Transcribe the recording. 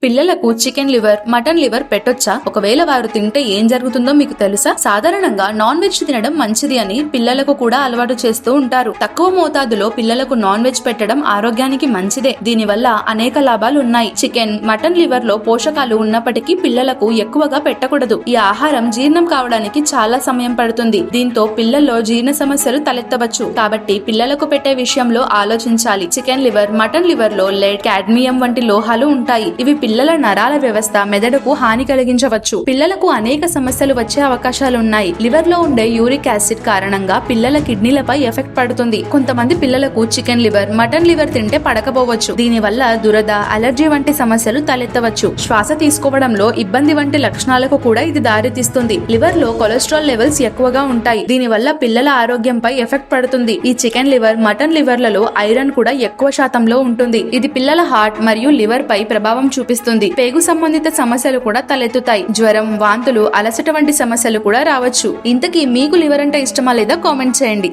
పిల్లలకు chicken liver, mutton liver పెట్టొచ్చా? ఒకవేళ వారు తింటే ఏం జరుగుతుందో మీకు తెలుసా? సాధారణంగా నాన్ వెజ్ తినడం మంచిది అని పిల్లలకు కూడా అలవాటు చేస్తూ ఉంటారు. తక్కువ మోతాదులో పిల్లలకు నాన్ వెజ్ పెట్టడం ఆరోగ్యానికి మంచిదే. దీనివల్ల అనేక లాభాలు ఉన్నాయి. చికెన్, మటన్ లివర్ లో పోషకాలు ఉన్నప్పటికీ పిల్లలకు ఎక్కువగా పెట్టకూడదు. ఈ ఆహారం జీర్ణం కావడానికి చాలా సమయం పడుతుంది. దీంతో పిల్లల్లో జీర్ణ సమస్యలు తలెత్తవచ్చు. కాబట్టి పిల్లలకు పెట్టే విషయంలో ఆలోచించాలి. చికెన్ లివర్, మటన్ లివర్ లో లెడ్, కాడ్మియం వంటి లోహాలు ఉంటాయి. ఇవి పిల్లల నరాల వ్యవస్థ, మెదడుకు హాని కలిగించవచ్చు. పిల్లలకు అనేక సమస్యలు వచ్చే అవకాశాలున్నాయి. లివర్ లో ఉండే యూరిక్ యాసిడ్ కారణంగా పిల్లల కిడ్నీలపై ఎఫెక్ట్ పడుతుంది. కొంతమంది పిల్లలకు చికెన్ లివర్, మటన్ లివర్ తింటే పడకపోవచ్చు. దీనివల్ల దురద, అలర్జీ వంటి సమస్యలు తలెత్తవచ్చు. శ్వాస తీసుకోవడంలో ఇబ్బంది వంటి లక్షణాలకు కూడా ఇది దారితీస్తుంది. లివర్ లో కొలెస్ట్రాల్ లెవెల్స్ ఎక్కువగా ఉంటాయి. దీనివల్ల పిల్లల ఆరోగ్యంపై ఎఫెక్ట్ పడుతుంది. ఈ చికెన్ లివర్, మటన్ లివర్లలో ఐరన్ కూడా ఎక్కువ శాతంలో ఉంటుంది. ఇది పిల్లల హార్ట్ మరియు లివర్ పై ప్రభావం చూపిస్తుంది. పేగు సంబంధిత సమస్యలు కూడా తలెత్తుతాయి. జ్వరం, వాంతులు, అలసట వంటి సమస్యలు కూడా రావచ్చు. ఇంతకీ మీకు లివర్ అంటే ఇష్టమా లేదా కామెంట్ చేయండి.